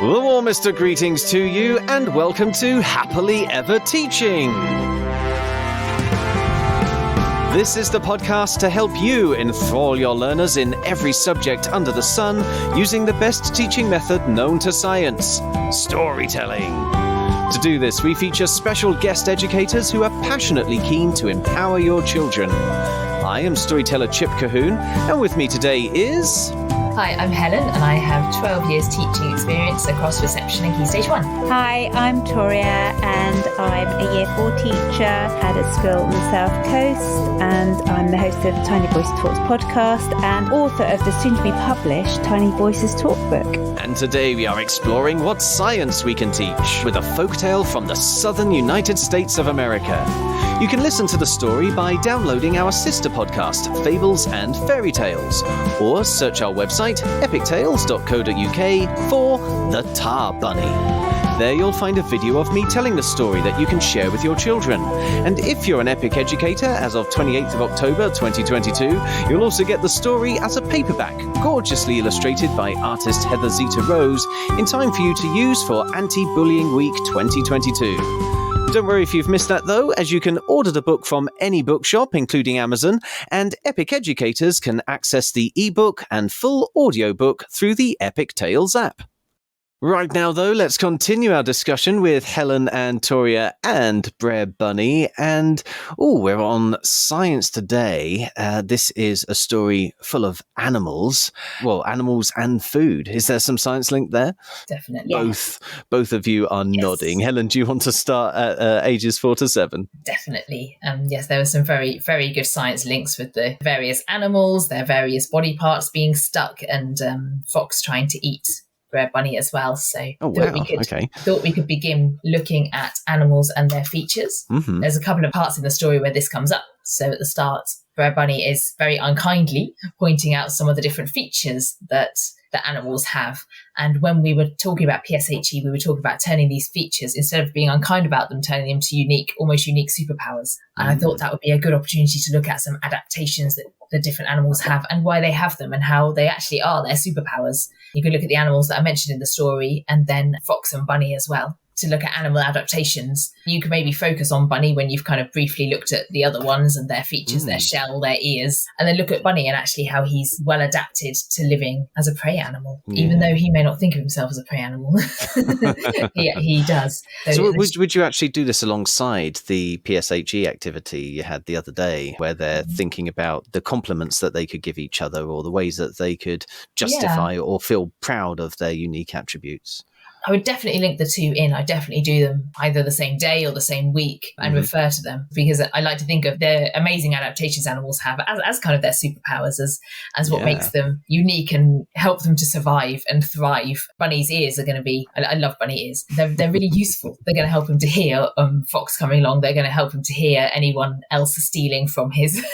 The warmest of greetings to you, and welcome to Happily Ever Teaching. This is the podcast to help you enthrall your learners in every subject under the sun using the best teaching method known to science, storytelling. To do this, we feature special guest educators who are passionately keen to empower your children. I am storyteller Chip Cahoon, and with me today is... Hi, I'm Helen, and I have 12 years teaching experience across reception and Key Stage 1. Hi, I'm Toria, and I'm a Year 4 teacher at a school on the South Coast, and I'm the host of Tiny Voices Talks podcast and author of the soon-to-be-published Tiny Voices Talkbook. And today we are exploring what science we can teach with a folktale from the southern United States of America. You can listen to the story by downloading our sister podcast, Fables and Fairy Tales, or search our website, epictales.co.uk, for The Tar Bunny. There you'll find a video of me telling the story that you can share with your children. And if you're an epic educator, as of 28th of October 2022, you'll also get the story as a paperback, gorgeously illustrated by artist Heather Zeta Rose, in time for you to use for Anti-Bullying Week 2022. Don't worry if you've missed that, though, as you can order the book from any bookshop, including Amazon, and Epic educators can access the ebook and full audiobook through the Epic Tales app. Right now, though, let's continue our discussion with Helen and Toria and Brer Bunny. And, we're on Science Today. This is a story full of animals. Well, animals and food. Is there some science link there? Definitely. Both of you are nodding. Helen, do you want to start at ages 4 to 7? Definitely. Yes, there were some very, very good science links with the various animals, their various body parts being stuck, and Fox trying to eat Brer Bunny as well. So thought we could begin looking at animals and their features. Mm-hmm. There's a couple of parts in the story where this comes up. So at the start, Brer Bunny is very unkindly pointing out some of the different features that the animals have. And when we were talking about PSHE, we were talking about turning these features, instead of being unkind about them, turning them to almost unique superpowers. And I thought that would be a good opportunity to look at some adaptations that the different animals have and why they have them and how they actually are their superpowers. You can look at the animals that I mentioned in the story and then Fox and Bunny as well. To look at animal adaptations, you can maybe focus on Bunny when you've kind of briefly looked at the other ones and their features, their shell, their ears, and then look at Bunny and actually how he's well adapted to living as a prey animal, even though he may not think of himself as a prey animal. he does. So would you actually do this alongside the PSHE activity you had the other day, where they're thinking about the compliments that they could give each other or the ways that they could justify or feel proud of their unique attributes? I would definitely link the two in. I definitely do them either the same day or the same week and refer to them, because I like to think of the amazing adaptations animals have as kind of their superpowers, as what makes them unique and help them to survive and thrive. Bunny's ears are going to be, I love bunny ears. They're really useful. They're going to help him to hear Fox coming along. They're going to help him to hear anyone else stealing from his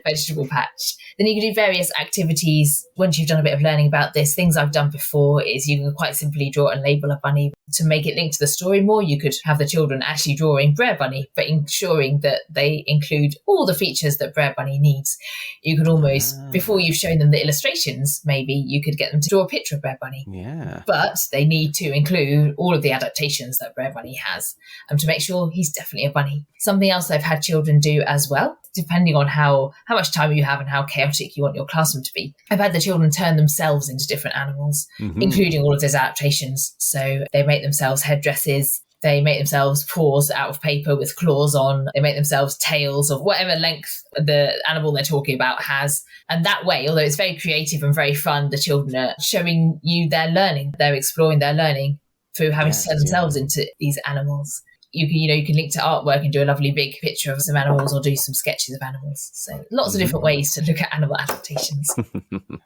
vegetable patch. Then you can do various activities. Once you've done a bit of learning about this, things I've done before is you can quite simply draw and label a bunny. To make it link to the story more, you could have the children actually drawing Brer Bunny, but ensuring that they include all the features that Brer Bunny needs. You could almost, before you've shown them the illustrations, maybe you could get them to draw a picture of Brer Bunny. Yeah. But they need to include all of the adaptations that Brer Bunny has, to make sure he's definitely a bunny. Something else I've had children do as well, depending on how much time you have and how chaotic you want your classroom to be. I've had the children turn themselves into different animals, including all of those adaptations. So they make themselves headdresses, they make themselves paws out of paper with claws on, they make themselves tails of whatever length the animal they're talking about has. And that way, although it's very creative and very fun, the children are showing you their learning. They're exploring their learning through having to turn themselves into these animals. You can link to artwork and do a lovely big picture of some animals or do some sketches of animals. So lots of different ways to look at animal adaptations.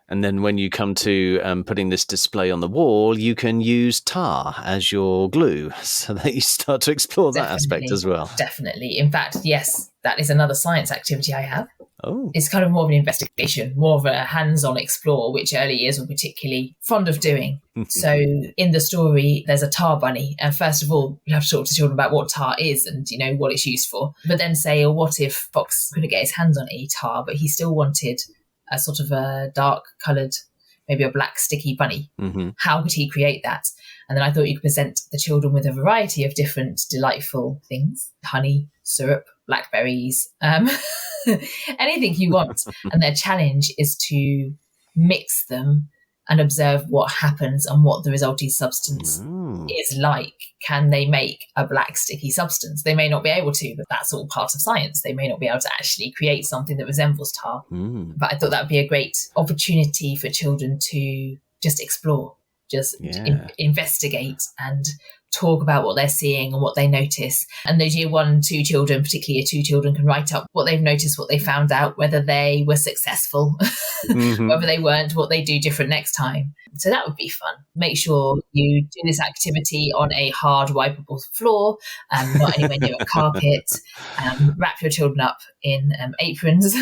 And then when you come to putting this display on the wall, you can use tar as your glue so that you start to explore that aspect as well. Definitely. In fact, yes, that is another science activity I have. Oh. It's kind of more of an investigation, more of a hands-on explore, which early years were particularly fond of doing. So in the story, there's a tar bunny. And first of all, you have to talk to children about what tar is and, what it's used for. But then say, what if Fox couldn't get his hands on a tar, but he still wanted a sort of a dark coloured, maybe a black sticky bunny. Mm-hmm. How could he create that? And then I thought you could present the children with a variety of different delightful things: honey, syrup, blackberries, anything you want. And their challenge is to mix them and observe what happens and what the resulting substance is like. Can they make a black sticky substance? They may not be able to, but that's all part of science. They may not be able to actually create something that resembles tar. But I thought that would be a great opportunity for children to just explore, just investigate and talk about what they're seeing and what they notice. And those year 1, 2 children, particularly year 2 children, can write up what they've noticed, what they found out, whether they were successful, whether they weren't, what they do different next time. So that would be fun. Make sure you do this activity on a hard, wipeable floor, not anywhere near a carpet. Wrap your children up in aprons.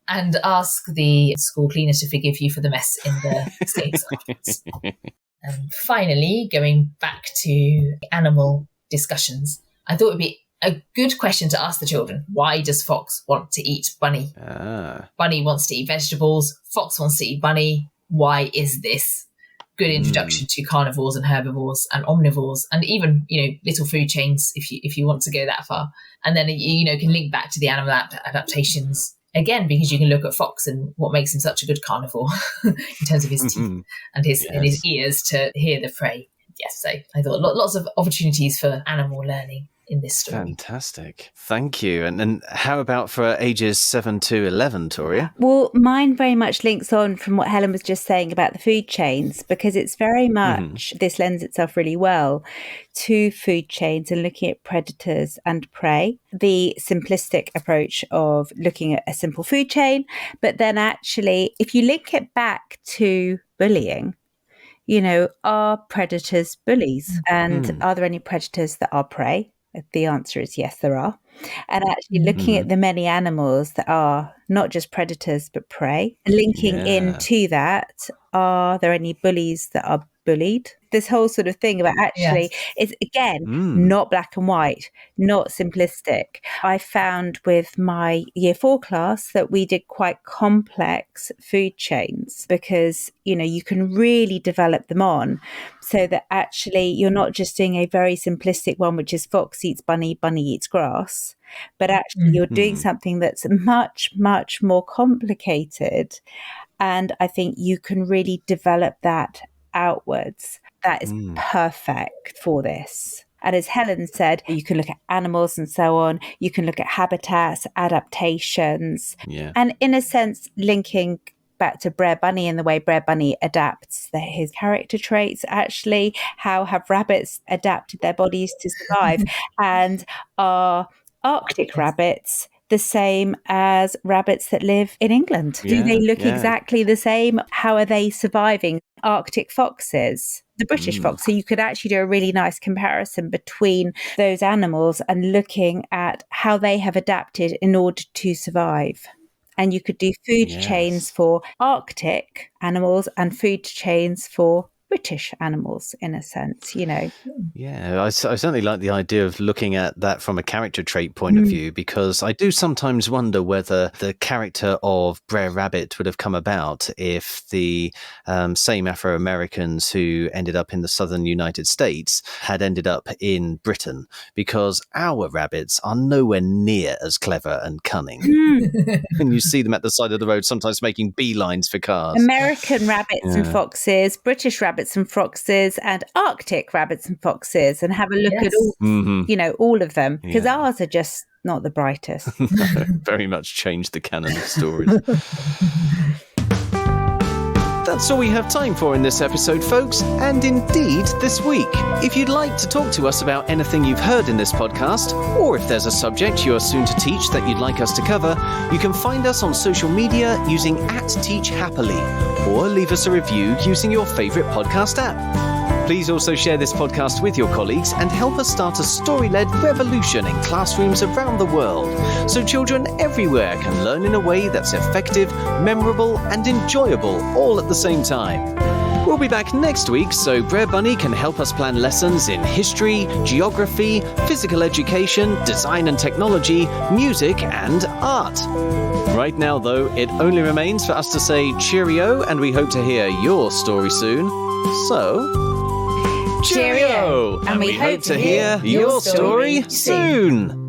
And ask the school cleaner to forgive you for the mess in the sinks afterwards. And finally, going back to animal discussions, I thought it would be a good question to ask the children. Why does Fox want to eat Bunny? Bunny wants to eat vegetables. Fox wants to eat Bunny. Why is this? Good introduction to carnivores and herbivores and omnivores, and even, little food chains if you want to go that far. And then, can link back to the animal adaptations again, because you can look at Fox and what makes him such a good carnivore in terms of his teeth and his ears to hear the prey. Yes, so I thought lots of opportunities for animal learning in this story. Fantastic. Thank you. And how about for ages 7 to 11, Toria? Well, mine very much links on from what Helen was just saying about the food chains, because it's very much, this lends itself really well to food chains and looking at predators and prey. The simplistic approach of looking at a simple food chain, but then actually, if you link it back to bullying, are predators bullies? And are there any predators that are prey? The answer is yes, there are. And actually looking at the many animals that are not just predators but prey, linking into that, are there any bullies that are bullied? This whole sort of thing about actually it's, again, not black and white, not simplistic. I found with my year 4 class that we did quite complex food chains because, you can really develop them on so that actually you're not just doing a very simplistic one, which is Fox eats bunny, bunny eats grass, but actually you're doing something that's much, much more complicated. And I think you can really develop that outwards. That is perfect for this. And as Helen said, you can look at animals and so on. You can look at habitats, adaptations. And in a sense, linking back to Brer Bunny and the way Brer Bunny adapts his character traits, actually, how have rabbits adapted their bodies to survive? And are Arctic rabbits the same as rabbits that live in England? Do they look exactly the same? How are they surviving? Arctic foxes, the British fox. So you could actually do a really nice comparison between those animals and looking at how they have adapted in order to survive. And you could do food chains for Arctic animals and food chains for British animals, in a sense, Yeah, I certainly like the idea of looking at that from a character trait point of view, because I do sometimes wonder whether the character of Brer Rabbit would have come about if the same Afro-Americans who ended up in the southern United States had ended up in Britain, because our rabbits are nowhere near as clever and cunning. And you see them at the side of the road sometimes making beelines for cars. American rabbits and foxes, British rabbits and foxes, and Arctic rabbits and foxes, and have a look at all, all of them, because ours are just not the brightest. Very much changed the canon of stories. That's all we have time for in this episode, folks, and indeed this week. If you'd like to talk to us about anything you've heard in this podcast, or if there's a subject you are soon to teach that you'd like us to cover, you can find us on social media using @TeachHappily, or leave us a review using your favourite podcast app. Please also share this podcast with your colleagues and help us start a story-led revolution in classrooms around the world, so children everywhere can learn in a way that's effective, memorable, and enjoyable all at the same time. We'll be back next week so Brer Bunny can help us plan lessons in history, geography, physical education, design and technology, music and art. Right now, though, it only remains for us to say cheerio, and we hope to hear your story soon. So, cheerio! And we hope to hear your story soon.